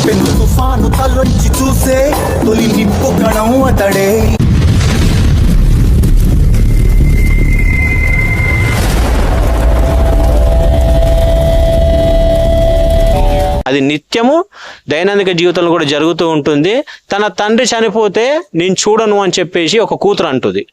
పెను తుఫాను తలొంచి చూసే తొలి నిప్పు కణం అతడే. అది నిత్యము దైనందిక జీవితంలో కూడా జరుగుతూ ఉంటుంది. తన తండ్రి చనిపోతే నేను చూడను అని చెప్పేసి ఒక కూతురు అంటుంది.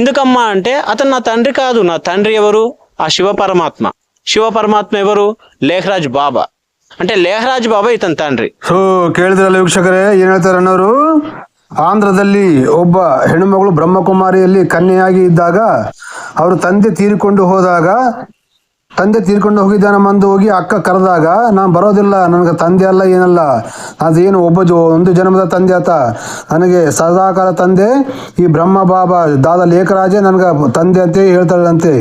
ఎందుకమ్మా అంటే అతను నా తండ్రి కాదు. నా తండ్రి ఎవరు? ఆ శివ పరమాత్మ ఎవరు? ಲೇಖರಾಜ್ ಬಾಬಾ. అంటే ಲೇಖರಾಜ್ ಬಾಬಾ ಇತನ ತಂಡ್ರಿ. ಸೊ ಕೇಳಿದ್ರಲ್ಲ ವೀಕ್ಷಕರೇ, ಏನ್ ಹೇಳ್ತಾರೆ ಅನ್ನೋರು, ಆಂಧ್ರದಲ್ಲಿ ಒಬ್ಬ ಹೆಣ್ಣುಮಗಳು ಬ್ರಹ್ಮಕುಮಾರಿಯಲ್ಲಿ ಕನ್ಯೆಯಾಗಿ ಇದ್ದಾಗ ಅವರು ತಂದೆ ತೀರಿಕೊಂಡು ಹೋಗಿದ್ದಾನ ಮಂದು ಹೋಗಿ ಅಕ್ಕ ಕರೆದಾಗ, ನಾನು ಬರೋದಿಲ್ಲ, ನನಗೆ ತಂದೆ ಅಲ್ಲ ಏನಲ್ಲ, ಅದೇನು ಒಂದು ಜನ್ಮದ ತಂದೆ ಆತ, ನನಗೆ ಸದಾಕಾಲ ತಂದೆ ಈ ಬ್ರಹ್ಮ ಬಾಬಾ ದಾದ ಲೇಖರಾಜೇ ನನಗೆ ತಂದೆ ಅಂತ ಹೇಳ್ತಾಳಂತೆ.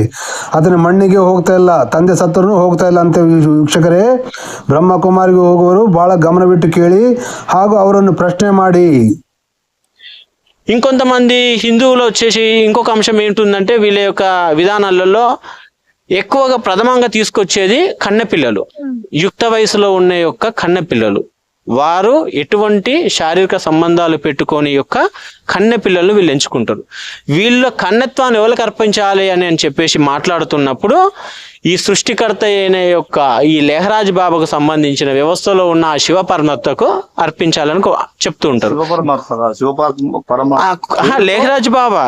ಅದನ್ನ ಮಣ್ಣಿಗೆ ಹೋಗ್ತಾ ಇಲ್ಲ, ತಂದೆ ಸತ್ತರೂ ಹೋಗ್ತಾ ಇಲ್ಲ ಅಂತೆ. ವೀಕ್ಷಕರೇ, ಬ್ರಹ್ಮಕುಮಾರಿಗೆ ಹೋಗುವವರು ಬಹಳ ಗಮನವಿಟ್ಟು ಕೇಳಿ ಹಾಗೂ ಅವರನ್ನು ಪ್ರಶ್ನೆ ಮಾಡಿ. ఇంకొంతమంది హిందువులు వచ్చేసి ఇంకొక అంశం ఏంటుందంటే, వీళ్ళ యొక్క విధానాలలో ఎక్కువగా ప్రథమంగా తీసుకొచ్చేది కన్నెపిల్లలు. యుక్త వయసులో ఉన్న యొక్క కన్నెపిల్లలు, వారు ఎటువంటి శారీరక సంబంధాలు పెట్టుకొని యొక్క కన్నెపిల్లలు వీళ్ళు ఎంచుకుంటారు. వీళ్ళ కన్నెత్వాన్ని ఎవరికి అర్పించాలి అని చెప్పేసి మాట్లాడుతున్నప్పుడు ఈ సృష్టికర్త అయిన యొక్క ఈ ಲೇಖರಾಜ್ బాబాకు సంబంధించిన వ్యవస్థలో ఉన్న ఆ శివ పరమాత్మకు అర్పించాలని చెప్తూ ఉంటారు. ಲೇಖರಾಜ್ బాబా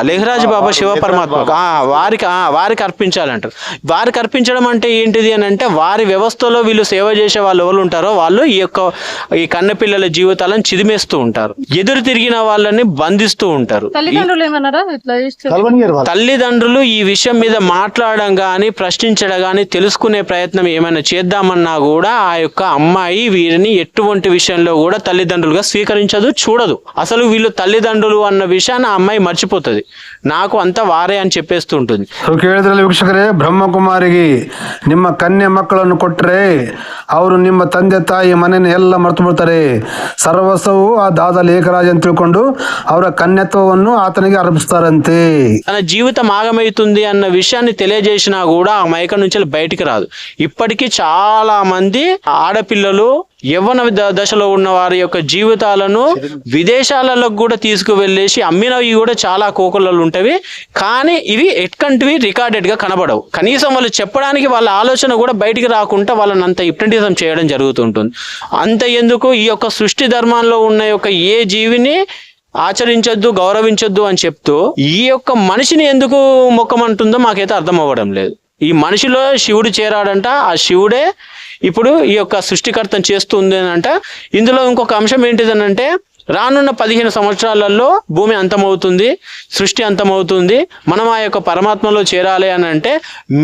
శివ పరమాత్మ వారికి అర్పించాలంటారు. వారికి అర్పించడం అంటే ఏంటిది అని అంటే, వారి వ్యవస్థలో వీళ్ళు సేవ చేసే వాళ్ళు ఎవరు ఉంటారో వాళ్ళు ఈ కన్నెపిల్లల జీవితాలను చిదిమేస్తూ ఉంటారు, ఎదురు తిరిగిన వాళ్ళని బంధిస్తూ ఉంటారు. తల్లిదండ్రులు ఈ విషయం మీద మాట్లాడడం గాని ప్రశ్నించడం గాని తెలుసుకునే ప్రయత్నం ఏమైనా చేద్దామన్నా కూడా ఆ యొక్క అమ్మాయి వీరిని ఎటువంటి విషయంలో కూడా తల్లిదండ్రులుగా స్వీకరించదు, చూడదు. అసలు వీళ్ళు తల్లిదండ్రులు అన్న విషయాన్ని ఆ అమ్మాయి మర్చిపోతుంది. నాకు అంతా వారే అని చెప్పేస్తూ ఉంటుంది. ಕೇಳಿದ್ರಲ್ಲಿ ವೀಕ್ಷಕರೇ, ಬ್ರಹ್ಮಕುಮಾರಿಗೆ ನಿಮ್ಮ ಕನ್ಯೆ ಮಕ್ಕಳನ್ನು ಕೊಟ್ಟರೆ ಅವರು ನಿಮ್ಮ ತಂದೆ ತಾಯಿ ಮನೆಯನ್ನು ಎಲ್ಲ ಮರೆತು ಬಿಡ್ತಾರೆ. ಸರ್ವಸ್ವವು ಆ ದಾದ ಲೇಖರಾಜ್ ಅಂತ ತಿಳ್ಕೊಂಡು ಅವರ ಕನ್ಯತ್ವವನ್ನು ಆತನಿಗೆ ಅರ್ಪಿಸ್ತಾರಂತೆ. తన జీవితం ఆగమవుతుంది అన్న విషయాన్ని తెలియజేసినా కూడా ఆ మైక నుంచి బయటికి రాదు. ఇప్పటికీ చాలా మంది ఆడపిల్లలు యవ్వన దశలో ఉన్న వారి యొక్క జీవితాలను విదేశాలలో కూడా తీసుకువెళ్ళేసి అమ్మినవి కూడా చాలా కోకొల్లలు ఉంటవి. కానీ ఇవి ఎట్కంటివి రికార్డెడ్ గా కనబడవు. కనీసం వాళ్ళు చెప్పడానికి వాళ్ళ ఆలోచన కూడా బయటికి రాకుండా వాళ్ళని అంత హిప్నటిజం చేయడం జరుగుతుంటుంది. అంత ఎందుకు ఈ యొక్క సృష్టి ధర్మంలో ఉన్న యొక్క ఏ జీవిని ఆచరించొద్దు, గౌరవించొద్దు అని చెప్తూ ఈ యొక్క మనిషిని ఎందుకు మొక్కమంటుందో మాకైతే అర్థం అవ్వడం లేదు. ఈ మనిషిలో శివుడు చేరాడంట, ఆ శివుడే ఇప్పుడు ఈ యొక్క సృష్టికర్తను చేస్తుంది అంట. ఇందులో ఇంకొక అంశం ఏంటిదనంటే, రానున్న 15 సంవత్సరాలలో భూమి అంతమవుతుంది, సృష్టి అంతమవుతుంది, మనం ఆ యొక్క పరమాత్మలో చేరాలి అని అంటే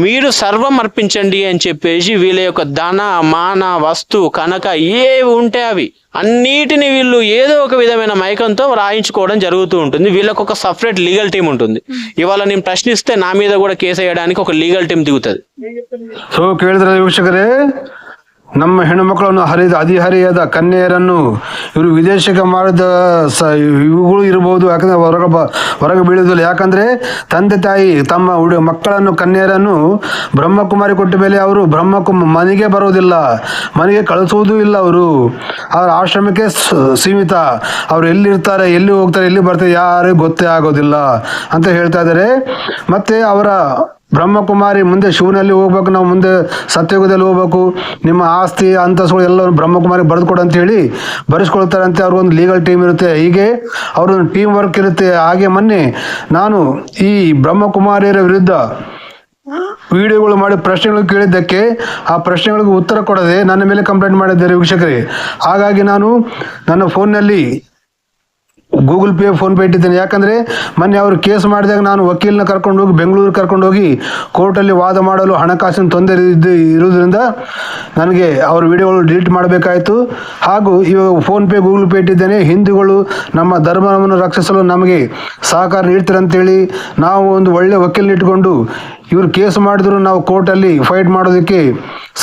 మీరు సర్వం అర్పించండి అని చెప్పేసి వీళ్ళ యొక్క ధన మాన వస్తు కనుక ఏవి ఉంటే అవి అన్నిటిని వీళ్ళు ఏదో ఒక విధమైన మైకంతో రాయించుకోవడం జరుగుతూ ఉంటుంది. వీళ్ళకు ఒక సపరేట్ లీగల్ టీం ఉంటుంది. ఇవాళ నేను ప్రశ్నిస్తే నా మీద కూడా కేసు వేయడానికి ఒక లీగల్ టీం దిగుతుంది. సో ಕೇಳಿದ್ರೆ ವೀಕ್ಷಕರೇ, ನಮ್ಮ ಹೆಣ್ಣು ಮಕ್ಕಳನ್ನು ಹದಿಹರಿಯದ ಕನ್ಯೆಯರನ್ನು ಇವರು ವಿದೇಶಕ್ಕೆ ಮಾಡಿದ ಇವುಗಳು ಇರಬಹುದು. ಯಾಕಂದ್ರೆ ಹೊರಗೆ ಬೀಳುವುದಿಲ್ಲ. ಯಾಕಂದ್ರೆ ತಂದೆ ತಾಯಿ ತಮ್ಮ ಮಕ್ಕಳನ್ನು ಕನ್ಯೆಯರನ್ನು ಬ್ರಹ್ಮಕುಮಾರಿ ಕೊಟ್ಟ ಮೇಲೆ ಅವರು ಮನೆಗೆ ಬರೋದಿಲ್ಲ, ಮನೆಗೆ ಕಳಿಸುವುದೂ ಇಲ್ಲ. ಅವರು ಅವರ ಆಶ್ರಮಕ್ಕೆ ಸೀಮಿತ. ಅವರು ಎಲ್ಲಿರ್ತಾರೆ, ಎಲ್ಲಿ ಹೋಗ್ತಾರೆ, ಎಲ್ಲಿ ಬರ್ತಾರೆ ಯಾರಿಗೂ ಗೊತ್ತೇ ಆಗೋದಿಲ್ಲ ಅಂತ ಹೇಳ್ತಾ ಇದ್ದಾರೆ. ಮತ್ತೆ ಅವರ ಬ್ರಹ್ಮಕುಮಾರಿ ಮುಂದೆ ಶಿವನಲ್ಲಿ ಹೋಗ್ಬೇಕು, ನಾವು ಮುಂದೆ ಸತ್ಯಯುಗದಲ್ಲಿ ಹೋಗ್ಬೇಕು, ನಿಮ್ಮ ಆಸ್ತಿ ಅಂತಸ್ತುಗಳು ಎಲ್ಲ ಬ್ರಹ್ಮಕುಮಾರಿ ಬರೆದುಕೊಡು ಅಂತ ಹೇಳಿ ಬರೆಸ್ಕೊಳ್ತಾರಂತೆ. ಅವ್ರಿಗೊಂದು ಲೀಗಲ್ ಟೀಮ್ ಇರುತ್ತೆ. ಹೀಗೆ ಅವ್ರೊಂದು ಟೀಮ್ ವರ್ಕ್ ಇರುತ್ತೆ. ಹಾಗೆ ಮೊನ್ನೆ ನಾನು ಈ ಬ್ರಹ್ಮಕುಮಾರಿಯರ ವಿರುದ್ಧ ವಿಡಿಯೋಗಳು ಮಾಡಿ ಪ್ರಶ್ನೆಗಳು ಕೇಳಿದ್ದಕ್ಕೆ ಆ ಪ್ರಶ್ನೆಗಳಿಗೆ ಉತ್ತರ ಕೊಡದೆ ನನ್ನ ಮೇಲೆ ಕಂಪ್ಲೇಂಟ್ ಮಾಡಿದ್ದಾರೆ ವೀಕ್ಷಕರೇ. ಹಾಗಾಗಿ ನಾನು ನನ್ನ ಫೋನ್ನಲ್ಲಿ ಗೂಗಲ್ ಪೇ ಫೋನ್ ಪೇ ಇಟ್ಟಿದ್ದೇನೆ. ಯಾಕಂದರೆ ಮೊನ್ನೆ ಅವರು ಕೇಸ್ ಮಾಡಿದಾಗ ನಾನು ವಕೀಲನ ಕರ್ಕೊಂಡೋಗಿ ಬೆಂಗಳೂರು ಕರ್ಕೊಂಡೋಗಿ ಕೋರ್ಟಲ್ಲಿ ವಾದ ಮಾಡಲು ಹಣಕಾಸಿನ ತೊಂದರೆ ಇರುವುದರಿಂದ ನನಗೆ ಅವ್ರ ವಿಡಿಯೋಗಳು ಡಿಲೀಟ್ ಮಾಡಬೇಕಾಯಿತು. ಹಾಗೂ ಇವಾಗ ಫೋನ್ ಪೇ ಗೂಗಲ್ ಪೇ ಇಟ್ಟಿದ್ದೇನೆ. ಹಿಂದೂಗಳು ನಮ್ಮ ಧರ್ಮವನ್ನು ರಕ್ಷಿಸಲು ನಮಗೆ ಸಹಕಾರ ನೀಡ್ತಾರಂತೇಳಿ ನಾವು ಒಂದು ಒಳ್ಳೆ ವಕೀಲನ ಇಟ್ಕೊಂಡು ಇವರು ಕೇಸ್ ಮಾಡಿದ್ರು ನಾವು ಕೋರ್ಟಲ್ಲಿ ಫೈಟ್ ಮಾಡೋದಕ್ಕೆ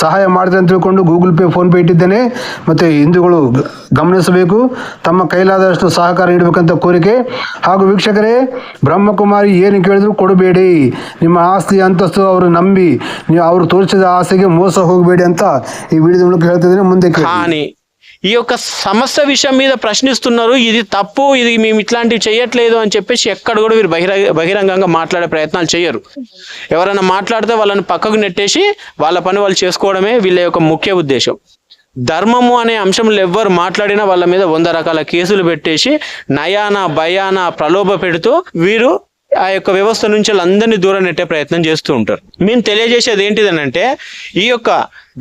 ಸಹಾಯ ಮಾಡಿದ್ರೆ ಅಂತ ತಿಳ್ಕೊಂಡು ಗೂಗಲ್ ಪೇ ಫೋನ್ ಪೇ ಇಟ್ಟಿದ್ದೇನೆ. ಮತ್ತು ಹಿಂದೂಗಳು ಗಮನಿಸಬೇಕು, ತಮ್ಮ ಕೈಲಾದಷ್ಟು ಸಹಕಾರ ನೀಡಬೇಕಂತ ಕೋರಿಕೆ. ಹಾಗೂ ವೀಕ್ಷಕರೇ, ಬ್ರಹ್ಮಕುಮಾರಿ ಏನು ಕೇಳಿದ್ರು ಕೊಡಬೇಡಿ, ನಿಮ್ಮ ಆಸ್ತಿ ಅಂತಸ್ತು ಅವರು ನಂಬಿ ನೀವು ಅವರು ತೋರಿಸಿದ ಆಸೆಗೆ ಮೋಸ ಹೋಗಬೇಡಿ ಅಂತ ಈ ವಿಡಿಯೋದ ಮೂಲಕ ಹೇಳ್ತಿದ್ದೇನೆ. ಮುಂದೆ కానీ ఈ యొక్క సమస్య విషయం మీద ప్రశ్నిస్తున్నారు. ఇది తప్పు, ఇది మేము ఇట్లాంటివి చేయట్లేదు అని చెప్పేసి ఎక్కడ కూడా వీరు బహిరంగంగా మాట్లాడే ప్రయత్నాలు చేయరు. ఎవరైనా మాట్లాడితే వాళ్ళని పక్కకు నెట్టేసి వాళ్ళ పని వాళ్ళు చేసుకోవడమే వీళ్ళ యొక్క ముఖ్య ఉద్దేశం. ధర్మము అనే అంశంలో ఎవ్వరు మాట్లాడినా వాళ్ళ మీద 100 రకాల కేసులు పెట్టేసి నయాన భయాన ప్రలోభ పెడుతూ వీరు ఆ యొక్క వ్యవస్థ నుంచి అందరినీ దూరం నెట్టే ప్రయత్నం చేస్తూ ఉంటారు. మేము తెలియజేసేది ఏంటిదనంటే ఈ యొక్క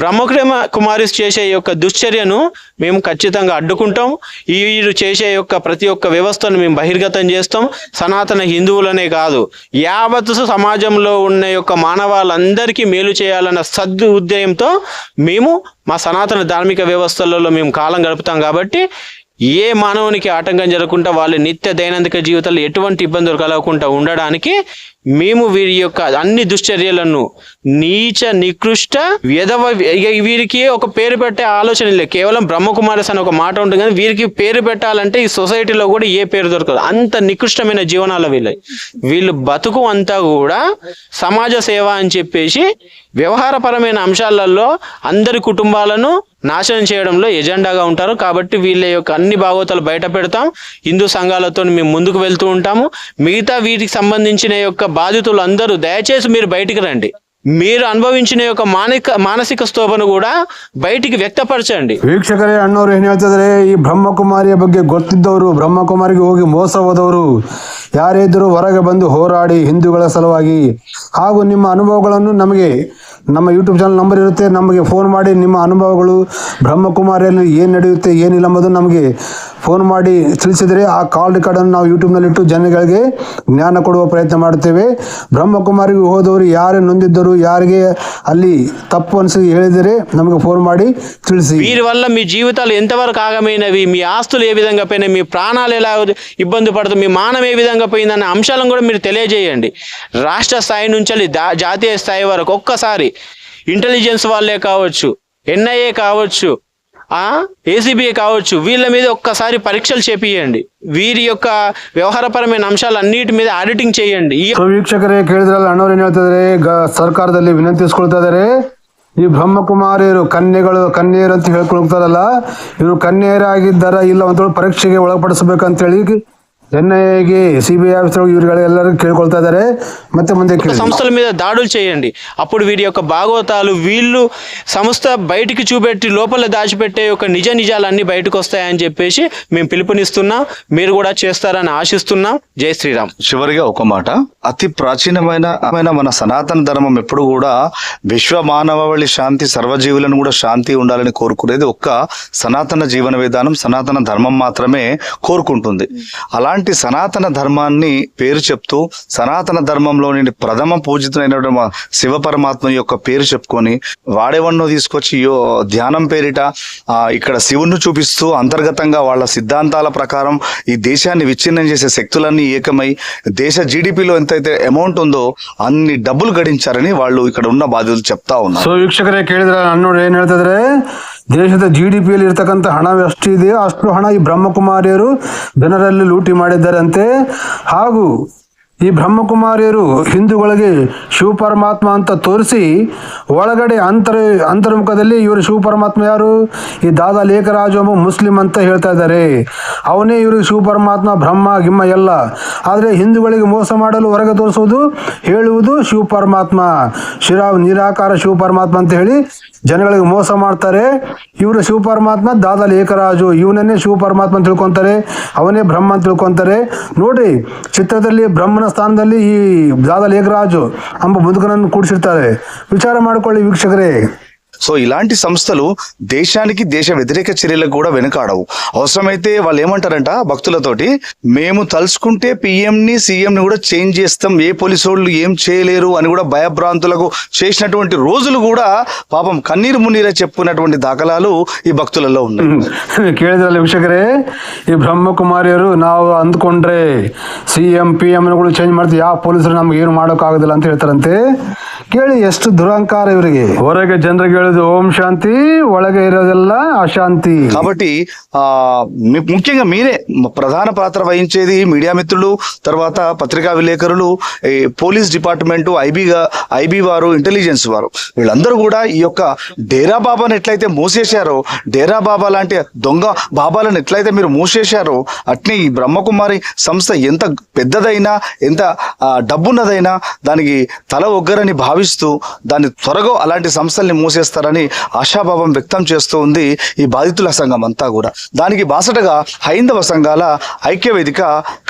బ్రహ్మకుమ కుమారిస్ చేసే యొక్క దుశ్చర్యను మేము ఖచ్చితంగా అడ్డుకుంటాం. వీరు చేసే యొక్క ప్రతి ఒక్క వ్యవస్థను మేము బహిర్గతం చేస్తాం. సనాతన హిందువులనే కాదు, యావత్ సమాజంలో ఉన్న యొక్క మానవాళ్ళందరికీ మేలు చేయాలన్న ఉద్దేశంతో మేము మా సనాతన ధార్మిక వ్యవస్థలలో మేము కాలం గడుపుతాం. కాబట్టి ఏ మానవునికి ఆటంకం జరగకుండా వాళ్ళ నిత్య దైనందిక జీవితాల్లో ఎటువంటి ఇబ్బందులు కలగకుండా ఉండడానికి మేము వీరి యొక్క అన్ని దుశ్చర్యలను నీచ నికృష్ట వీరికి ఒక పేరు పెట్టే ఆలోచన లేదు. కేవలం బ్రహ్మకుమారిస్ అని ఒక మాట ఉంటుంది, కానీ వీరికి పేరు పెట్టాలంటే ఈ సొసైటీలో కూడా ఏ పేరు దొరకదు. అంత నికృష్టమైన జీవనాలు వీళ్ళు బతుకు అంతా కూడా సమాజ సేవ అని చెప్పేసి వ్యవహారపరమైన అంశాలలో అందరి కుటుంబాలను నాశనం చేయడంలో ఎజెండాగా ఉంటారు. కాబట్టి వీళ్ళ యొక్క అన్ని భాగవతాలు బయట పెడతాం. హిందూ సంఘాలతో మేము ముందుకు వెళ్తూ ఉంటాము. మిగతా వీటికి సంబంధించిన యొక్క బాధితులు అందరూ దయచేసి మీరు బయటికి రండి. మీరు అనుಭವಿಂಚಿನ యొక్క ಮಾನಸಿಕ ಸ್ತೋಭನ ಕೂಡ ಬಯಟಿಗೆ ವ್ಯಕ್ತಪಡಿಸಂడి. ವೀಕ್ಷಕರೇ, ಅಣ್ಣವರು ಏನು ಹೇಳ್ತಿದ್ದಾರೆ, ಈ ಬ್ರಹ್ಮಕುಮಾರಿಯ ಬಗ್ಗೆ ಗೊತ್ತಿದ್ದವರು, ಬ್ರಹ್ಮಕುಮಾರಿಗೆ ಹೋಗಿ ಮೋಸ ಹೋದವರು ಯಾರೇ ಇದ್ದರೂ ಹೊರಗೆ ಬಂದು ಹೋರಾಡಿ ಹಿಂದೂಗಳ ಸಲುವಾಗಿ ಹಾಗೂ ನಿಮ್ಮ ಅನುಭವಗಳನ್ನು ನಮಗೆ ನಮ್ಮ ಯೂಟ್ಯೂಬ್ ಚಾನಲ್ ನಂಬರ್ ಇರುತ್ತೆ, ನಮಗೆ ಫೋನ್ ಮಾಡಿ ನಿಮ್ಮ ಅನುಭವಗಳು ಬ್ರಹ್ಮಕುಮಾರಿಯಲ್ಲಿ ಏನು ನಡೆಯುತ್ತೆ ಏನಿಲ್ಲ ಎಂಬುದನ್ನು ನಮಗೆ ಫೋನ್ ಮಾಡಿ ತಿಳಿಸಿದರೆ ಆ ಕಾಲ್ ರೆಕಾರ್ಡನ್ನು ನಾವು ಯೂಟ್ಯೂಬ್ನಲ್ಲಿಟ್ಟು ಜನಗಳಿಗೆ ಜ್ಞಾನ ಕೊಡುವ ಪ್ರಯತ್ನ ಮಾಡುತ್ತೇವೆ. బ్రహ్మకుమారికి ಹೋದವರು ಯಾರೇ ನೊಂದಿದ್ದರು, ಯಾರಿಗೆ ಅಲ್ಲಿ తప్పు అనిసి ಹೇಳಿದರೆ నಮಗೆ ఫోన్ ಮಾಡಿ ತಿಳಿಸಿ. వీరి వల్ల మీ జీవితాలు ఎంతవరకు ఆగమైనవి, మీ ఆస్తులు ఏ విధంగా పోయినాయి, మీ ప్రాణాలు ఎలా ఇబ్బంది పడుతుంది, మీ మానం ఏ విధంగా పోయిందన్న అంశాలను కూడా మీరు తెలియజేయండి. రాష్ట్ర స్థాయి నుంచి జాతీయ స్థాయి వరకు ఒక్కసారి ఇంటెలిజెన్స్ వాళ్ళే కావచ్చు, ఎన్ఐఏ కావచ్చు, ఏసీబీఐ కావచ్చు, వీళ్ళ మీద ఒక్కసారి పరీక్షలు చేపియండి. వీరి యొక్క ವ್ಯವಹಾರಪರమైన ಅಂಶಗಳನ್ನಿటి మీద ಆಡಿಟಿಂಗ್ చేయండి. ವೀಕ್ಷಕರೇ, ಕೇಳಿದ್ರಲ್ಲ ಅಣ್ಣವ್ರು ಏನು ಹೇಳ್ತಿದ್ದಾರೆ, ಸರ್ಕಾರದಲ್ಲಿ ವಿನಂತಿಸ್ಕೊಳ್ತಾ ಇದ್ದಾರೆ, ಈ ಬ್ರಹ್ಮಕುಮಾರಿಯರು ಕನ್ಯೆಯರು ಅಂತ ಹೇಳ್ಕೊಳ್ತಾರಲ್ಲ, ಇವರು ಕನ್ಯೆಯರಾಗಿದ್ದಾರ ಇಲ್ಲ ಅಂತ ಪರೀಕ್ಷೆಗೆ ಒಳಪಡಿಸಬೇಕಂತೇಳಿ ఎన్ఐఏకి సిబిఐ ఆఫీసర్ వీళ్ళెల్లరూ కేಳ್ಕೊಳ್ತಾ ఇದ್ದಾರೆ. ಮತ್ತೆ ಮುಂದೆ సంస్థల మీద దాడులు చేయండి. అప్పుడు వీరి యొక్క భాగవతాలు వీళ్ళు సంస్థ బయటికి చూపెట్టి లోపల దాచిపెట్టే యొక్క నిజాలన్నీ బయటకు వస్తాయని చెప్పేసి మేము పిలుపునిస్తున్నాం. మీరు కూడా చేస్తారని ఆశిస్తున్నాం. జై శ్రీరామ్. చివరిగా ఒక మాట, అతి ప్రాచీనమైన మన సనాతన ధర్మం ఎప్పుడు కూడా విశ్వ మానవాళి శాంతి, సర్వజీవులను కూడా శాంతి ఉండాలని కోరుకునేది ఒక్క సనాతన జీవన విధానం, సనాతన ధర్మం మాత్రమే కోరుకుంటుంది. అలాంటి సనాతన ధర్మాన్ని పేరు చెప్తూ సనాతన ధర్మంలోని ప్రథమ పూజితుడైన శివ పరమాత్మ యొక్క పేరు చెప్పుకొని వాడేవన్నో తీసుకొచ్చి ధ్యానం పేరిట ఇక్కడ శివుణ్ణి చూపిస్తూ అంతర్గతంగా వాళ్ళ సిద్ధాంతాల ప్రకారం ఈ దేశాన్ని విచ్ఛిన్నం చేసే శక్తులన్నీ ఏకమై దేశ జీడిపిలో ఎంతైతే అమౌంట్ ఉందో అన్ని డబ్బులు గడించారని వాళ్ళు ఇక్కడ ఉన్న బాధ్యతలు చెప్తా ఉన్నారు. ಸೊ ವೀಕ್ಷಕರೇ, ಕೇಳಿದ್ರ ಅನ್ನೋರು ಏನ್ ಹೇಳ್ತಿದ್ರೆ, ದೇಶದ GDP-ಯಲ್ಲಿ ಇರ್ತಕ್ಕಂಥ ಹಣ ಎಷ್ಟಿದೆ ಅಷ್ಟು ಹಣ ಈ ಬ್ರಹ್ಮಕುಮಾರಿಯರು ಜನರಲ್ಲಿ ಲೂಟಿ ಮಾಡಿದ್ದಾರಂತೆ. ಹಾಗೂ ಈ ಬ್ರಹ್ಮಕುಮಾರಿಯರು ಹಿಂದೂಗಳಿಗೆ ಶಿವ ಪರಮಾತ್ಮ ಅಂತ ತೋರಿಸಿ ಒಳಗಡೆ ಅಂತರ್ಮುಖದಲ್ಲಿ ಇವರು ಶಿವ ಪರಮಾತ್ಮ ಯಾರು, ಈ ದಾದಾ ಲೇಖರಾಜು ಎಂಬ ಮುಸ್ಲಿಂ ಅಂತ ಹೇಳ್ತಾ ಇದ್ದಾರೆ. ಅವನೇ ಇವರು ಶಿವ ಪರಮಾತ್ಮ, ಬ್ರಹ್ಮ ಗಿಮ್ಮ ಎಲ್ಲ. ಆದರೆ ಹಿಂದೂಗಳಿಗೆ ಮೋಸ ಮಾಡಲು ಹೊರಗೆ ತೋರಿಸುವುದು, ಹೇಳುವುದು ಶಿವ ಪರಮಾತ್ಮ, ನಿರಾಕಾರ ಶಿವ ಪರಮಾತ್ಮ ಅಂತ ಹೇಳಿ ಜನಗಳಿಗೆ ಮೋಸ ಮಾಡ್ತಾರೆ. ಇವರು ಶಿವ ಪರಮಾತ್ಮ ದಾದಾ ಲೇಖರಾಜು, ಇವನನ್ನೇ ಶಿವ ಪರಮಾತ್ಮ ಅಂತ ತಿಳ್ಕೊಂತಾರೆ, ಅವನೇ ಬ್ರಹ್ಮ ಅಂತ ತಿಳ್ಕೊಂತಾರೆ. ನೋಡ್ರಿ, ಚಿತ್ರದಲ್ಲಿ ಬ್ರಹ್ಮನ ಸ್ಥಾನದಲ್ಲಿ ಈ ದಾದಾ ಲೇಖರಾಜು ಎಂಬ ಮುದುಕನನ್ನು ಕೂಡಿಸಿರ್ತಾರೆ. ವಿಚಾರ ಮಾಡಿಕೊಳ್ಳಿ ವೀಕ್ಷಕರೇ. సో ఇలాంటి సంస్థలు దేశానికి దేశ వ్యతిరేక చర్యలకు కూడా వెనుకాడవు. అవసరమైతే వాళ్ళు ఏమంటారంట భక్తులతోటి, మేము తలుచుకుంటే పిఎంని సీఎంని కూడా చేంజ్ చేస్తాం, ఏ పోలీసు వాళ్ళు ఏం చేయలేరు అని కూడా భయభ్రాంతులకు చేసినటువంటి రోజులు కూడా పాపం కన్నీరు మున్నీరే చెప్పుకున్నటువంటి దాఖలాలు ఈ భక్తులలో ఉన్నాయి. ಕೇಳಿದ್ರಲ್ಲ ವೀಕ್ಷಕರೇ, ಈ ಬ್ರಹ್ಮಕುಮಾರಿಯರು ನಾವು ಅಂದ್ಕೊಂಡ್ರೆ CM PM ಕೂಡ ಚೇಂಜ್ ಮಾಡ್ತೀವಿ, ಯಾವ ಪೊಲೀಸರು ನಮ್ಗೆ ಏನು ಮಾಡೋಕ್ಕಾಗೋದಿಲ್ಲ ಅಂತ ಹೇಳ್ತಾರಂತೆ. ಕೇಳಿ ಎಷ್ಟು ದುರಹಂಕಾರ ಇವರಿಗೆ. ಹೊರಗೆ ಜನರಿಗೆ ಹೇಳೋದು ఓం శాంతి, ಒಳಗೆ ఇరోదెల్ల అశాంతి. కాబట్టి ముఖ్యంగా మీరే ప్రధాన పాత్ర వహించేది మీడియా మిత్రులు, తర్వాత పత్రికా విలేకరులు, పోలీస్ డిపార్ట్మెంట్, ఐబీ వారు, ఇంటెలిజెన్స్ వారు, వీళ్ళందరూ కూడా ఈ యొక్క డేరా బాబాను ఎట్లయితే మూసేశారో, డేరా బాబా లాంటి దొంగ బాబాలను ఎట్లయితే మీరు మూసేశారో, అట్నే ఈ బ్రహ్మకుమారి సంస్థ ఎంత పెద్దదైనా, ఎంత డబ్బున్నదైనా దానికి తల ఒగ్గరని భావిస్తూ దాన్ని త్వరగా అలాంటి సంస్థల్ని మూసేస్తారని ఆశాభావం వ్యక్తం చేస్తూ ఉంది ఈ బాధితుల సంఘం అంతా కూడా. దానికి బాసటగా హైందవ సంఘాల ఐక్యవేదిక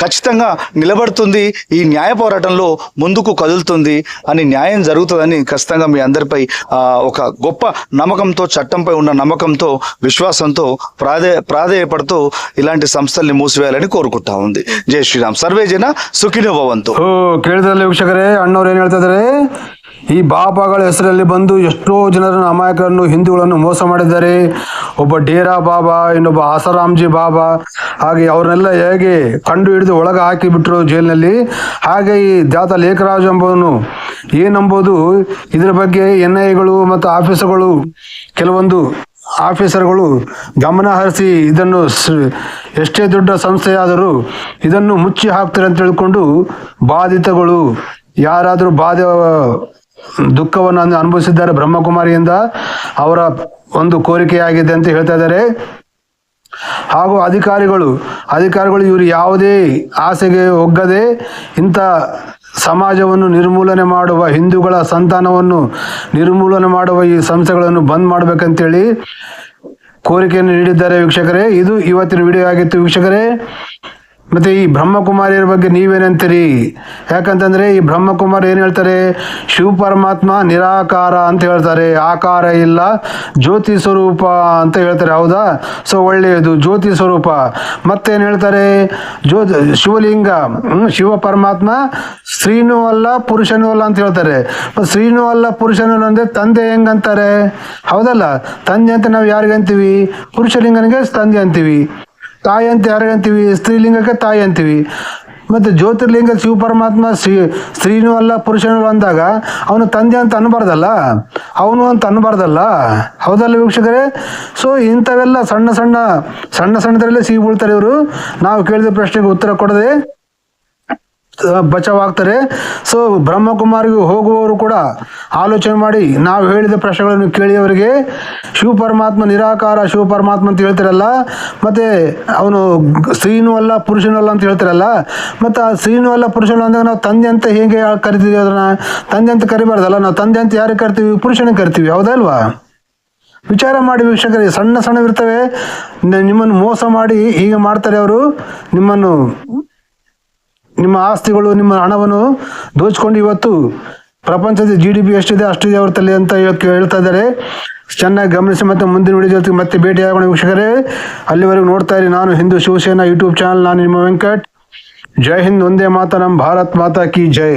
ఖచ్చితంగా నిలబడుతుంది, ఈ న్యాయ పోరాటంలో ముందుకు కదులుతుంది అని, న్యాయం జరుగుతుందని ఖచ్చితంగా మీ అందరిపై ఒక గొప్ప నమ్మకంతో, చట్టంపై ఉన్న నమ్మకంతో, విశ్వాసంతో ప్రాధేయపడుతూ ఇలాంటి సంస్థల్ని మూసివేయాలని కోరుకుంటా ఉంది. జై శ్రీరామ్. ಸರ್ವೇ ಜನ ಸುಖಿನೋ ಭವಂತು. ಕೇಳಿದ್ರಲ್ಲ ವೀಕ್ಷಕರೇ, ಅಣ್ಣವ್ರು ಏನ್ ಹೇಳ್ತಾ ಇದಾರೆ, ಈ ಬಾಬಾಗಳ ಹೆಸರಲ್ಲಿ ಬಂದು ಎಷ್ಟೋ ಜನರನ್ನು, ಅಮಾಯಕರನ್ನು, ಹಿಂದೂಗಳನ್ನು ಮೋಸ ಮಾಡಿದ್ದಾರೆ. ಒಬ್ಬ ಡೇರಾ ಬಾಬಾ, ಇನ್ನೊಬ್ಬ ಆಸಾರಾಮ್ಜಿ ಬಾಬಾ, ಹಾಗೆ ಅವ್ರನ್ನೆಲ್ಲ ಹೇಗೆ ಕಂಡು ಹಿಡಿದು ಒಳಗೆ ಹಾಕಿಬಿಟ್ರು ಜೈಲಿನಲ್ಲಿ. ಹಾಗೆ ಈ ದಾತ ಲೇಖರಾಜ್ ಎಂಬುವನು ಏನಂಬುದು, ಇದರ ಬಗ್ಗೆ NIAಗಳು ಮತ್ತು ಆಫೀಸರ್ಗಳು, ಕೆಲವೊಂದು ಆಫೀಸರ್ಗಳು ಗಮನ ಹರಿಸಿ ಇದನ್ನು ಎಷ್ಟೇ ದೊಡ್ಡ ಸಂಸ್ಥೆಯಾದರೂ ಇದನ್ನು ಮುಚ್ಚಿ ಹಾಕ್ತಾರೆ ಅಂತ ತಿಳ್ಕೊಂಡು ಬಾಧಿತಗಳು ಯಾರಾದರೂ ದುಃಖವನ್ನು ಅನುಭವಿಸಿದ್ದಾರೆ ಬ್ರಹ್ಮಕುಮಾರಿಯಿಂದ, ಅವರ ಒಂದು ಕೋರಿಕೆಯಾಗಿದೆ ಅಂತ ಹೇಳ್ತಾ ಇದ್ದಾರೆ. ಹಾಗೂ ಅಧಿಕಾರಿಗಳು ಇವರು ಯಾವುದೇ ಆಸೆಗೆ ಒಗ್ಗದೆ ಇಂಥ ಸಮಾಜವನ್ನು ನಿರ್ಮೂಲನೆ ಮಾಡುವ, ಹಿಂದೂಗಳ ಸಂತಾನವನ್ನು ನಿರ್ಮೂಲನೆ ಮಾಡುವ ಈ ಸಂಸ್ಥೆಗಳನ್ನು ಬಂದ್ ಮಾಡಬೇಕಂತೇಳಿ ಕೋರಿಕೆಯನ್ನು ನೀಡಿದ್ದಾರೆ ವೀಕ್ಷಕರೇ. ಇದು ಇವತ್ತಿನ ವಿಡಿಯೋ ಆಗಿತ್ತು ವೀಕ್ಷಕರೇ. ಮತ್ತು ಈ ಬ್ರಹ್ಮಕುಮಾರಿಯರ ಬಗ್ಗೆ ನೀವೇನಂತೀರಿ? ಯಾಕಂತಂದರೆ ಈ ಬ್ರಹ್ಮಕುಮಾರಿ ಏನು ಹೇಳ್ತಾರೆ, ಶಿವ ಪರಮಾತ್ಮ ನಿರಾಕಾರ ಅಂತ ಹೇಳ್ತಾರೆ, ಆಕಾರ ಇಲ್ಲ, ಜ್ಯೋತಿ ಸ್ವರೂಪ ಅಂತ ಹೇಳ್ತಾರೆ. ಹೌದಾ? ಸೊ ಒಳ್ಳೆಯದು, ಜ್ಯೋತಿ ಸ್ವರೂಪ. ಮತ್ತೇನು ಹೇಳ್ತಾರೆ, ಶಿವಲಿಂಗ, ಶಿವ ಪರಮಾತ್ಮ ಸ್ತ್ರೀನೂ ಅಲ್ಲ ಪುರುಷನೂ ಅಲ್ಲ ಅಂತ ಹೇಳ್ತಾರೆ. ಸ್ತ್ರೀನೂ ಅಲ್ಲ ಪುರುಷನೂ ಅಲ್ಲ ಅಂದರೆ ತಂದೆ ಹೆಂಗಂತಾರೆ? ಹೌದಲ್ಲ? ತಂದೆ ಅಂತ ನಾವು ಯಾರಿಗೆ ಅಂತೀವಿ? ಪುರುಷಲಿಂಗನಿಗೆ ತಂದೆ ಅಂತೀವಿ. ತಾಯಿ ಅಂತ ಯಾರಿಗಂತೀವಿ? ಸ್ತ್ರೀಲಿಂಗಕ್ಕೆ ತಾಯಿ ಅಂತೀವಿ. ಮತ್ತು ಜ್ಯೋತಿರ್ಲಿಂಗ ಶಿವ ಪರಮಾತ್ಮ ಸ್ತ್ರೀನೂ ಅಲ್ಲ ಪುರುಷನೂ ಅಲ್ಲ ಅಂದಾಗ ಅವನು ತಂದೆ ಅಂತ ಅವನು ಅಂತ ಅನ್ನಬಾರ್ದಲ್ಲ. ಹೌದಲ್ಲ ವೀಕ್ಷಕರೇ? ಸೊ ಇಂಥವೆಲ್ಲ ಸಣ್ಣದರಲ್ಲೇ ಸಿಗಿ ಬೀಳ್ತಾರೆ ಇವರು. ನಾವು ಕೇಳಿದ ಪ್ರಶ್ನೆಗೆ ಉತ್ತರ ಕೊಡದೆ ಬಚಾವಾಗ್ತಾರೆ. ಸೊ ಬ್ರಹ್ಮಕುಮಾರಿಗೆ ಹೋಗುವವರು ಕೂಡ ಆಲೋಚನೆ ಮಾಡಿ ನಾವು ಹೇಳಿದ ಪ್ರಶ್ನೆಗಳನ್ನು ಕೇಳಿ ಅವರಿಗೆ ಶಿವ ಪರಮಾತ್ಮ ನಿರಾಕಾರ, ಶಿವ ಪರಮಾತ್ಮ ಅಂತ ಹೇಳ್ತಾರಲ್ಲ, ಮತ್ತು ಅವನು ಸ್ತ್ರೀನೂ ಅಲ್ಲ ಪುರುಷನೂ ಅಲ್ಲ ಅಂತ ಹೇಳ್ತಾರಲ್ಲ, ಮತ್ತು ಆ ಸ್ತ್ರೀನೂ ಅಲ್ಲ ಪುರುಷನೂ ಅಂದಾಗ ನಾವು ತಂದೆ ಅಂತ ಹೇಗೆ ಕರಿತೀವಿ? ಅದನ್ನು ತಂದೆ ಅಂತ ಕರಿಬಾರ್ದಲ್ಲ. ನಾವು ತಂದೆ ಅಂತ ಯಾರಿಗೆ ಕರಿತೀವಿ? ಪುರುಷನಿಗೆ ಕರಿತೀವಿ. ಹೌದಲ್ವಾ? ವಿಚಾರ ಮಾಡಿ ವೀಕ್ಷಕರೇ. ಸಣ್ಣವಿರ್ತವೆ, ನಿಮ್ಮನ್ನು ಮೋಸ ಮಾಡಿ ಹೀಗೆ ಮಾಡ್ತಾರೆ ಅವರು. ನಿಮ್ಮ ಆಸ್ತಿಗಳು, ನಿಮ್ಮ ಹಣವನ್ನು ದೋಚ್ಕೊಂಡು ಇವತ್ತು ಪ್ರಪಂಚದ GDP ಎಷ್ಟಿದೆ ಅಷ್ಟಿದೆ ಅವ್ರ ತಲೆ ಅಂತ ಹೇಳ್ತಾ ಇದ್ದಾರೆ. ಚೆನ್ನಾಗಿ ಗಮನಿಸಿ. ಮತ್ತೆ ಮುಂದಿನ ವಿಡಿಯೋ ಜೊತೆಗೆ ಮತ್ತೆ ಭೇಟಿಯಾಗೋಣ ವೀಕ್ಷಕರೇ. ಅಲ್ಲಿವರೆಗೂ ನೋಡ್ತಾ ಇರಿ ನಾನು ಹಿಂದೂ ಶಿವಸೇನಾ ಯೂಟ್ಯೂಬ್ ಚಾನಲ್. ನಾನು ನಿಮ್ಮ ವೆಂಕಟ್. ಜೈ ಹಿಂದ್, ಒಂದೇ ಮಾತರಂ, ಭಾರತ್ ಮಾತಾ ಕಿ ಜೈ.